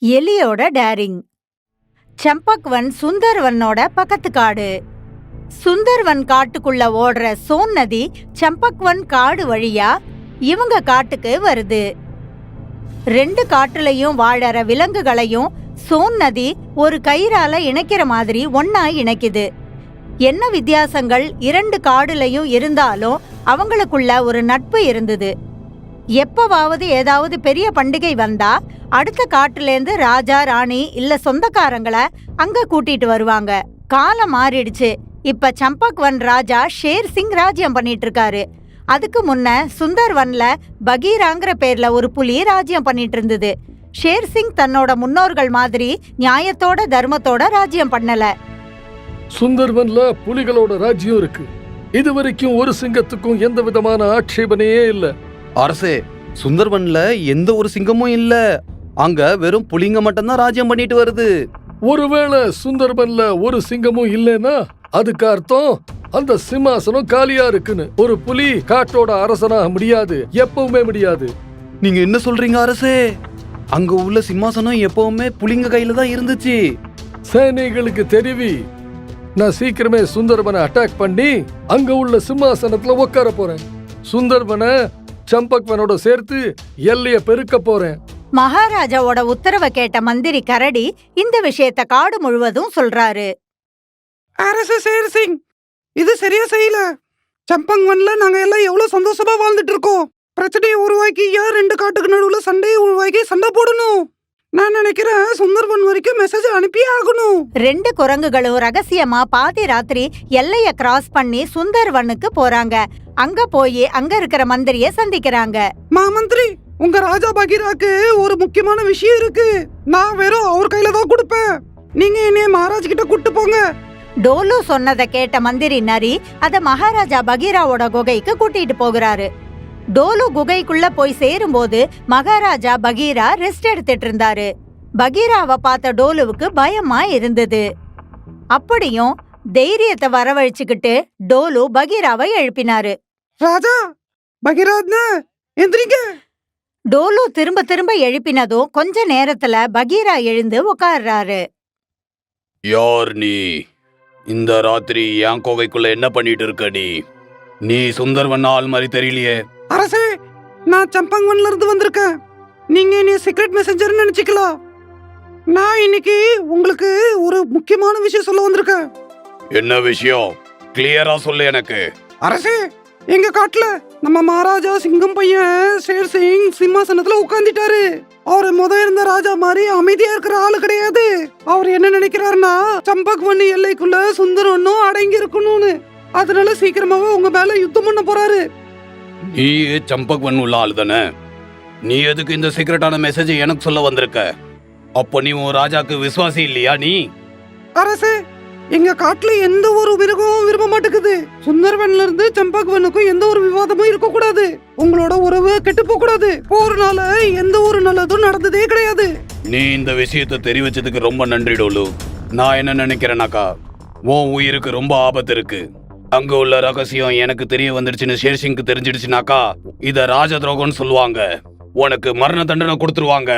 எலியோட daring. சம்பக்வன் சுந்தர்வனோட பக்கத்து காடு. சுந்தர்வன் காட்டுக்குள்ள ஓடுற சோன் நதி சம்பக்வன் காடு வழியா இவங்க காட்டுக்கு வருது. ரெண்டு காட்டுலயும் வாழற விலங்குகளையும் சோன் நதி ஒரு கயிறால இணைக்கிற மாதிரி ஒன்னா இணைக்குது. என்ன வித்தியாசங்கள் இரண்டு காடுலயும் இருந்தாலும் அவங்களுக்குள்ள ஒரு நட்பு இருந்தது. எப்பவாவது ஏதாவது பெரிய பண்டிகை வந்தா அடுத்த காட்டுலேருந்து ராஜா ராணி இல்ல சொந்தக்காரங்களை அங்க கூட்டிட்டு வருவாங்க. காலம் மாறிடுச்சு. இப்ப சம்பக்வன் ராஜா ஷேர் சிங் ராஜ்யம் பண்ணிட்டு இருக்காரு. அதுக்கு முன்ன சுந்தர்வன்ல பகீராங்கிற பேர்ல ஒரு புலி ராஜ்யம் பண்ணிட்டு இருந்தது. ஷேர் சிங் தன்னோட முன்னோர்கள் மாதிரி நியாயத்தோட தர்மத்தோட ராஜ்யம் பண்ணல. சுந்தர்வன்ல புலிகளோட ராஜ்யம் இருக்கு. இது வரைக்கும் ஒரு சிங்கத்துக்கும் எந்த விதமான ஆட்சேபனையே இல்ல. அரசே, சுந்தர்வன்ல எந்த ஒரு சிங்கமும் இல்ல. அங்க வெறும் புலிங்க மட்டும்தான் ராஜ்யம் பண்ணிட்டு வருது. ஒருவேளை சுந்தர்வன்ல ஒரு சிங்கமும் இல்லைன்னா அதுக்கு அர்த்தம் அந்த சிம்மாசனம் காலியா இருக்குன்னு. ஒரு புலி காட்டோட அரசனாக முடியாது, எப்பவுமே முடியாது. நீங்க என்ன சொல்றீங்க அரசே? அங்க உள்ள சிம்மாசனம் எப்பவுமே புலிங்க கையில தான் இருந்துச்சு. சேனைகளுக்கு தெரிவி, நான் சீக்கிரமே சுந்தர்வனை அட்டாக் பண்ணி அங்க உள்ள சிம்மாசனத்துல உட்கார போறேன். சுந்தர்வனை சம்பக்வனோட சேர்த்து எல்லைய பெருக்க போறேன். மகாராஜாவோட உத்தரவை கேட்ட மந்திரி கரடி இந்த விஷயத்த காடு முழுவதும் சொல்றாரு. அரசு ஷேர் சிங், இது சரியா செய்யல. சம்பக்வன்ல நாங்க எல்லாம் எவ்வளவு சந்தோஷமா வாழ்ந்துட்டு இருக்கோம். பிரச்சனையை உருவாக்கி யார் ரெண்டு காட்டுக்கு நடுவுல சண்டையை உருவாக்கி சண்டை போடணும். நான் நினைக்கிறேன் சுந்தர்வன் வரைக்கும் மெசேஜ் அனுப்பியே ஆகணும். ரெண்டு குரங்குகளும் ரகசியமா பாதி ராத்திரி எல்லைய கிராஸ் பண்ணி சுந்தர்வனுக்கு போறாங்க. அங்க போய் அங்க இருக்கிற மந்திரிய சந்திக்கிறாங்க. மாமந்திரி, உங்க ராஜா பகீராக்கு ஒரு முக்கியமான விஷயம் இருக்கு. நான் வெறும் அவர் கையில தான் கொடுப்பேன். நீங்க என்னைய மகாராஜ் கிட்ட கூட்டு போங்க. டோலு சொன்னதை கேட்ட மந்திரி நரி அத மகாராஜா பகீராவோட குகைக்கு கூட்டிட்டு போகிறாரு. டோலு குகைக்குள்ள போய் சேரும்போது மகாராஜா பகீரா ரெஸ்ட் எடுத்துட்டு இருந்தாரு. பகீராவை பார்த்த டோலுவுக்கு பயமா இருந்தது. அப்படியும் தைரியத்தை வரவழைச்சுக்கிட்டு டோலு பகீராவை எழுப்பினாரு. ராஜா பகீராத்ன, எந்திரிங்க. டோலு திரும்ப திரும்ப எழுப்பினதும் கொஞ்ச நேரத்துல பகீரா எழுந்து உட்கார்றாரு. யார் நீ? இந்த ராத்திரி என் கோகைக்குள்ள என்ன பண்ணிட்டு இருக்க நீ சுந்தர்வன் ஆள் மாதிரி தெரியலையே. அரசே, நான் சம்பக்வன்ல இருந்து வந்திருக்கேன். நீங்க என்னைய சீக்ரெட் மெசஞ்சர்னு நினைச்சுக்கலாம். நான் இன்னைக்கு உங்களுக்கு ஒரு முக்கியமான விஷயம் சொல்ல வந்திருக்கேன். என்ன விஷயம்? கிளியரா சொல்லு எனக்கு. அரசே, எங்க காட்டுல நம்ம மகாராஜா சிங்கம் பையன் ஷேர் சிங் சிம்மாசனத்துல உட்கார்ந்துட்டாரு. அவரு இருந்த ராஜா மாதிரி அமைதியா இருக்கிற ஆளு கிடையாது. அவர் என்ன நினைக்கிறாருன்னா சம்பக்வன் எல்லைக்குள்ள சுந்தரவனும் அடங்கி இருக்கணும்னு. அதனால சீக்கிரமாவே உங்க மேல யுத்தம் பண்ண போறாரு. நீ சம்பக்வன் உள்ள ஆளு தானே? நீ எதுக்கு இந்த சீக்கிரட்டான மெசேஜ் எனக்கு சொல்ல வந்திருக்க? அப்போ நீ உன் ராஜாக்கு விசுவாசி இல்லையா நீ? அரசே, எங்க காட்டுல எந்த ஒரு மிருகமும் விரும்ப மாட்டேங்குது. சுந்தர்வன்ல இருந்து சம்பக்வனுக்கும் எந்த ஒரு விவாதமும் இருக்க கூடாது. உங்களோட உறவு கெட்டு போக கூடாது. போறனால எந்த ஒரு நல்லதும் நடந்ததே கிடையாது. நீ இந்த விஷயத்தை தெரிவிச்சதுக்கு ரொம்ப நன்றி டோலு. நான் என்ன நினைக்கிறேனாக்கா, உன் உயிருக்கு ரொம்ப ஆபத்து இருக்கு. அங்க உள்ள ரகசியம் எனக்கு தெரிய வந்துடுச்சுன்னு ஷேர்சிங்க்கு தெரிஞ்சிடுச்சுனாக்கா இத ராஜ துரோகம்னு சொல்லுவாங்க. உனக்கு மரண தண்டனை கொடுத்துருவாங்க.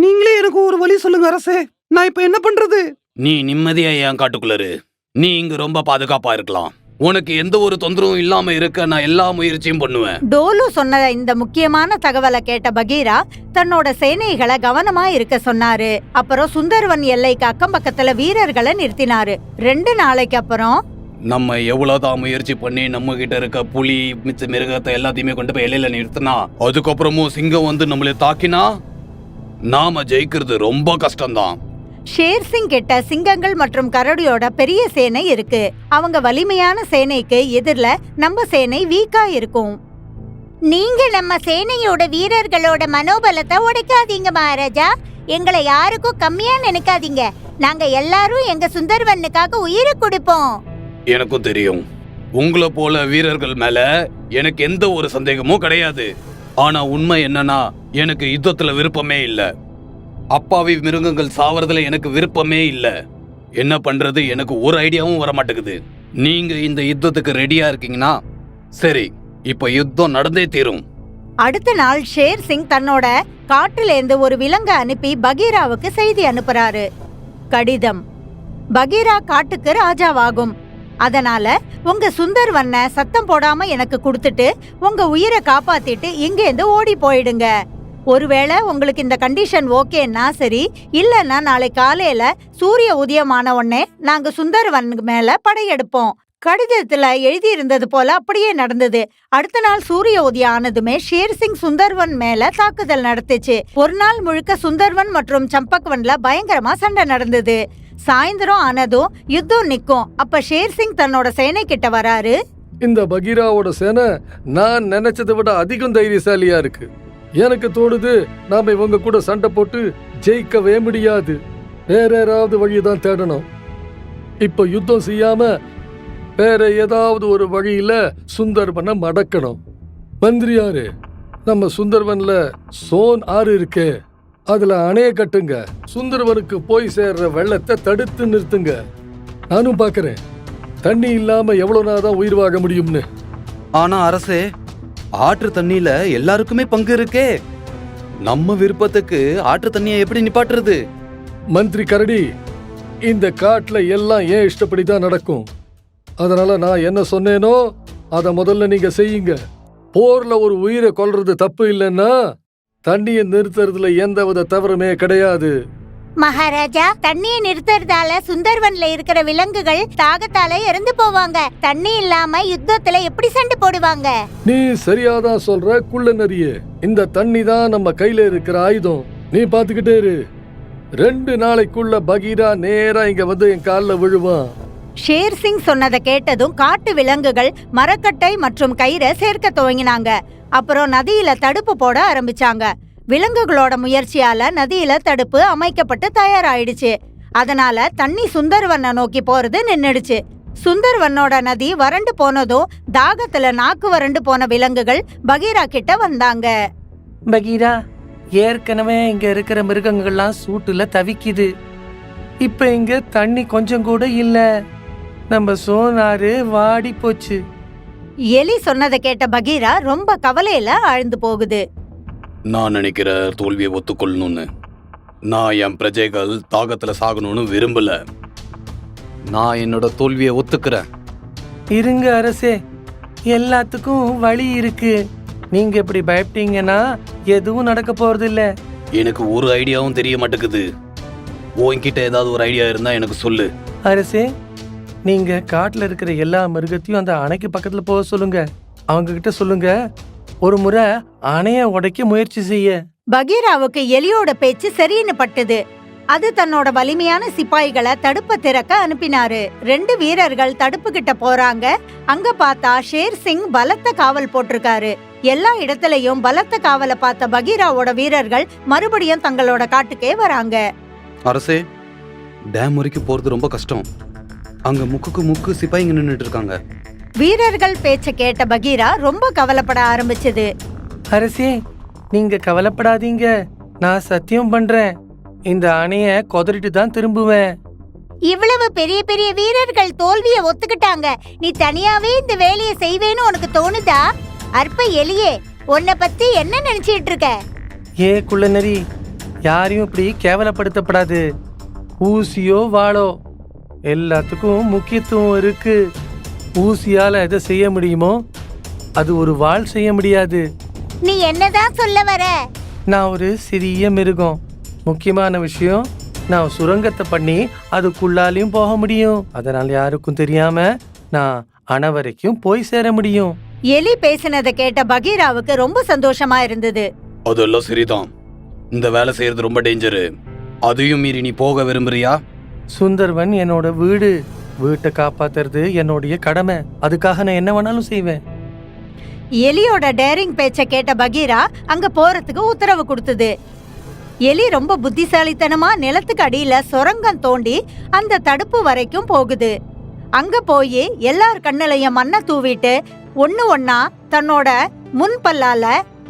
நீங்களே எனக்கு ஒரு வழி சொல்லுங்க அரசே. நான் இப்ப என்ன பண்றது? நீ நிம்மதியா என் காட்டுக்குள்ளரு. நீ இங்க ரொம்ப பாதுகாப்பா இருக்கலாம். உனக்கு எந்த ஒரு தொந்தரவும் இல்லாம இருக்க நான் எல்லா முயற்சியும் பண்ணுவேன். டோலு சொன்ன இந்த முக்கியமான தகவலை கேட்ட பகீரா தன்னோட சேனைகளை கவனமா இருக்க சொன்னாரு. அப்புறம் சுந்தர்வன் எல்லைக்கு அக்கம் பக்கத்துல வீரர்களை நிறுத்தினாரு. 2 நாளைக்கு அப்புறம் நம்ம எவ்வளவுதான் முயற்சி பண்ணி நம்ம கிட்ட இருக்க புலி மிச்ச மிருகத்தை எல்லாத்தையுமே கொண்டு போய் எல்லையில நிறுத்தினா அதுக்கப்புறமும் சிங்கம் வந்து நம்மள தாக்கினா நாம ஜெயிக்கிறது ரொம்ப கஷ்டம்தான். ஷேர் சிங் கிட்ட சிங்கங்கள் மற்றும் கரடியோட பெரிய சேனை இருக்கு. அவங்க வலிமையான சேனைக்கு எதிரில நம்ம சேனை வீக்கா இருக்கும். நீங்க நம்ம சேனையோட வீரர்களோட மனோபலத்தை உடைக்காதீங்க மகாராஜா. எங்களை யாருக்கும் கம்மியா நினைக்காதீங்க. நாங்க எல்லாரும் எங்க சுந்தர்வனுக்காக உயிரை கொடுப்போம். எனக்கும் தெரியும், உங்களை போல வீரர்கள் மேல எனக்கு எந்த ஒரு சந்தேகமும் கிடையாது. ஆனா உண்மை என்னன்னா எனக்கு யுத்தத்துல விருப்பமே இல்ல. அப்பாவி மிருகங்கள் சாவறதுல எனக்கு விருப்பமே இல்ல. என்ன பண்றது எனக்கு ஒரு ஐடியாவும் வர மாட்டேங்குது. நீங்க இந்த யுத்தத்துக்கு ரெடியா இருக்கீங்கன்னா சரி, இப்ப யுத்தம் நடந்தே தீரும். அடுத்த நாள் ஷேர் சிங் தன்னோட காட்டிலேந்து ஒரு விலங்கை அனுப்பி பகீராவுக்கு செய்தி அனுப்புறாரு. கடிதம்: பகீரா காட்டுக்கு ராஜாவாகும். அதனால உங்க சுந்தர்வன்ன சத்தம் போடாம எனக்கு கொடுத்துட்டு உங்க உயிரை காப்பாத்திட்டு இங்கேருந்து ஓடி போயிடுங்க. ஒருவேளை உங்களுக்கு இந்த கண்டிஷன் ஓகேன்னா சரி, இல்லைன்னா நாளை காலையில சூரிய உதயமான உடனே நாங்க சுந்தர்வன் மேல படையெடுப்போம். கடிதத்துல எழுதி இருந்தது போல அப்படியே நடந்தது. அடுத்த நாள் சூரிய உதயம் ஆனதுமே ஷேர்சிங் சுந்தர்வன் மேல தாக்குதல் நடத்துச்சு. ஒரு நாள் முழுக்க சுந்தர்வன் மற்றும் சம்பக்வன்ல பயங்கரமா சண்டை நடந்தது. சாயந்தரம் ஆனதும் யுத்தம் நிக்கும். அப்ப ஷேர்சிங் தன்னோட சேனை கிட்ட வராரு. இந்த பகீராவோட சேனை நான் நினைச்சதை விட அதிகம் தைரியசாலியா இருக்கு. எனக்கு தோணுது நாம இவங்க கூட சண்டை போட்டு ஜெயிக்கவே முடியாது. வேற ஏதாவது வழியதான் தேடணும். இப்ப யுத்தம் செய்யாம வேற ஏதாவது ஒரு வழியில சுந்தர்வனை மடக்கணும். மந்திரியாரு, நம்ம சுந்தர்வன்ல சோன் ஆறு இருக்கே, அதுல அணைய கட்டுங்க. சுந்தர்வனுக்கு போய் சேர்ற வெள்ளத்தை தடுத்து நிறுத்துங்க. நானும் பாக்குறேன் தண்ணி இல்லாம எவ்வளவு நாள் தான் உயிர் வாழ முடியும்னு. ஆனா அரசே, ஆற்று தண்ணியில எல்லாருக்குமே பங்கு இருக்கே. நம்ம விருப்பத்துக்கு ஆற்று தண்ணியை எப்படி நிப்பாட்டுறது? மந்திரி கரடி, இந்த காட்டுல எல்லாம் ஏன் இஷ்டப்படிதான் நடக்கும். அதனால நான் என்ன சொன்னேனோ அதை முதல்ல நீங்க செய்யுங்க. போர்ல ஒரு உயிரை கொல்றது தப்பு இல்லைன்னா தண்ணியை நிறுத்துறதுல எந்தவித தவறுமே கிடையாது. மகாராஜா, தண்ணியை நிறுத்துறதால சுந்தர்வன்ல இருக்கிற விலங்குகள் தாகத்தால இறந்து போவாங்க. தண்ணி இல்லாம யுத்தத்துல எப்படி சண்டை போடுவாங்க? நீ சரியாதான் சொல்ற குள்ள நரியே. இந்த தண்ணி தான் நம்ம கையில இருக்கிற ஆயுதம். நீ பாத்துக்கிட்டே இரு. 2 நாளைக்குள்ள பகீரா நேரா இங்க வந்து என் காலில் விழுவான். ஷேர் சிங் சொன்னதை கேட்டதும் காட்டு விலங்குகள் மரக்கட்டை மற்றும் கயிறை சேர்க்க துவங்கினாங்க. அப்புறம் நதியில தடுப்பு போட ஆரம்பிச்சாங்க. விலங்குகளோட முயற்சியால நதியில தடுப்பு அமைக்கப்பட்டு தயாராயிடுச்சு. அதனால தண்ணி சுந்தர்வனை நோக்கி போறது நின்னுடுச்சு. சுந்தர்வனோட நதி வறண்டு போனதும் தாகத்துல நாக்கு வறண்டு போன விலங்குகள் பகீரா கிட்ட வந்தாங்க. பகீரா, ஏற்கனவே இங்க இருக்கிற மிருகங்கள்லாம் சூட்டுல தவிக்குது. இப்ப இங்க தண்ணி கொஞ்சம் கூட இல்ல. நம்ம சோனாறு வாடி போச்சு. எலி சொன்னதை கேட்ட பகீரா ரொம்ப கவலையில ஆழ்ந்து போகுது. நான் நினைக்கிற தோல்வியை ஒத்துக்கொள்ளணும்னு. நான் என் பிரஜைகள் தாகத்துல சாகணும்னு விரும்பல. நான் என்னோட தோல்வியை ஒத்துக்கிறேன். இருங்க அரசே, எல்லாத்துக்கும் வழி இருக்கு. நீங்க இப்படி பயப்பட்டீங்கன்னா எதுவும் நடக்க போறது இல்ல. எனக்கு ஒரு ஐடியாவும் தெரிய மாட்டேங்குது. உன்கிட்ட ஏதாவது ஒரு ஐடியா இருந்தா எனக்கு சொல்லு. அரசே, நீங்க காட்டுல இருக்கிற எல்லா மிருகத்தையும் அந்த அணைக்கு பக்கத்துல போக சொல்லுங்க. அவங்க கிட்ட சொல்லுங்க ஒரு முறை அணைய உடைக்க முயற்சி செய்ய. பகீராவுக்கு எலியோட பேச்சு சரின்னு பட்டது. அது தன்னோட வலிமையான சிப்பாய்களை தடுப்ப திறக்க அனுப்பினாரு. 2 வீரர்கள் தடுப்பு கிட்ட போறாங்க. அங்க பார்த்தா ஷேர் சிங் பலத்த காவல் போட்டிருக்காரு. எல்லா இடத்துலயும் பலத்த காவலை பார்த்த பகீராவோட வீரர்கள் மறுபடியும் தங்களோட காட்டுக்கே வராங்க. அரசே, டேம் வரைக்கும் போறது ரொம்ப கஷ்டம். அங்க முக்குக்கு முக்கு சிப்பாய்ங்க நின்னுட்டு இருக்காங்க. வீரர்கள் பேச்ச கேட்ட பகீரா ரொம்ப கவலைப்பட ஆரம்பிச்சது. அரசே, நீங்க கவலைப்படாதீங்க. நான் சத்தியம் பண்றேன், இந்த அணைய கொதறிட்டு தான் திரும்புவேன். இவ்வளவு பெரிய பெரிய வீரர்கள் தோல்வியை ஒத்துக்கிட்டாங்க. நீ தனியாவே இந்த வேலையை செய்வேன்னு உனக்கு தோணுதா? அற்ப எலியே, உன்னை பத்தி என்ன நினைச்சிட்டு இருக்க? ஏ குள்ளநரி, யாரையும் இப்படி கேவலப்படுத்தப்படாது. ஊசியோ வாளோ எல்லாத்துக்கும் முக்கியத்துவம் இருக்கு. ஊசியால எதை செய்ய முடியுமோ அது ஒரு வாள் செய்ய முடியாது. நீ என்னதான் சொல்ல வர? நான் ஒரு சிறிய மிருகம். முக்கியமான விஷயம், நான் சுரங்கத்தை பண்ணி அதுக்குள்ளாலையும் போக முடியும். அதனால யாருக்கும் தெரியாம நான் அணை வரைக்கும் போய் சேர முடியும். எலி பேசினதை கேட்ட பகீராவுக்கு ரொம்ப சந்தோஷமா இருந்தது. அதெல்லாம் சரிதான். இந்த வேலை செய்யறது ரொம்ப டேஞ்சரு. அதையும் மீறி நீ போக விரும்புறியா? சுந்தர்வன் என்னோட வீடு. வீட்டை காப்பாத்துறது என்னுடைய கடமை. அதுக்காக நான் என்ன வேணாலும் செய்வேன். எலியோட டேரிங் பேச்ச கேட்ட பகீரா அங்க போறதுக்கு உத்தரவு கொடுத்தது. எலி ரொம்ப புத்திசாலித்தனமா நிலத்துக்கு அடியில சுரங்கம் தோண்டி அந்த தடுப்பு வரைக்கும் போகுது. அங்க போய் எல்லார் கண்ணிலையும் மண்ணை தூவிட்டு ஒண்ணு ஒன்னா தன்னோட முன்பல்லால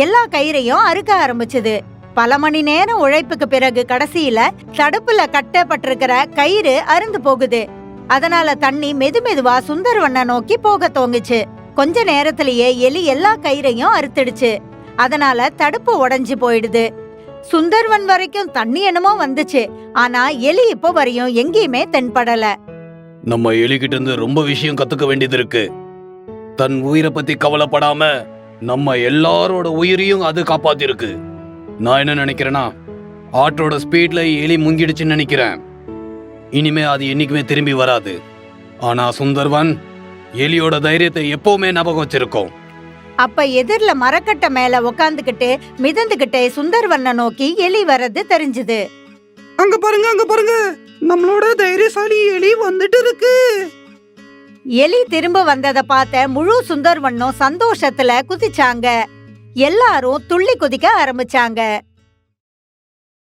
எல்லா கயிறையும் அறுக்க ஆரம்பிச்சது. பல மணி நேரம் உழைப்புக்கு பிறகு கடைசியில தடுப்புல கட்டப்பட்டிருக்கிற கயிறு அறுந்து போகுது. அதனால தண்ணி மெதுமெதுவா சுந்தர்வனை நோக்கி போக துவங்குச்சு. கொஞ்ச நேரத்திலேயே எலி எல்லா கயிறையும் அறுத்துடுச்சு. அதனால தடுப்பு உடைஞ்சு போயிடுது. சுந்தர்வன் வரைக்கும் தண்ணி என்னமோ வந்துச்சு, ஆனா எலி இப்போ வரையும் எங்கேயுமே தென்படல. நம்ம எலிகிட்ட இருந்து ரொம்ப விஷயம் கத்துக்க வேண்டியது இருக்கு. தன் உயிரை பத்தி கவலைப்படாம நம்ம எல்லாரோட உயிரையும் அது காப்பாத்திருக்கு. நான் என்ன நினைக்கிறேன்னா, ஆட்டோட ஸ்பீட்ல எலி முங்கிடுச்சுன்னு நினைக்கிறேன். இனிமே அது என்னைக்குமே திரும்பி வராது. ஆனா சுந்தர்வன் எலியோட தைரியத்தை எப்பவுமே ஞாபகம் வச்சிருக்கோம். அப்ப எதிர்ல மரக்கட்டை மேல உக்காந்துகிட்டு மிதந்துகிட்டே சுந்தர்வனை நோக்கி எலி வர்றது தெரிஞ்சுது. அங்க பாருங்க, நம்மளோட தைரியசாலி எலி வந்துட்டு இருக்கு. எலி திரும்ப வந்ததை பார்த்த முழு சுந்தர்வனும் சந்தோஷத்துல குதிச்சாங்க. எல்லாரும் துள்ளி குதிக்க ஆரம்பிச்சாங்க.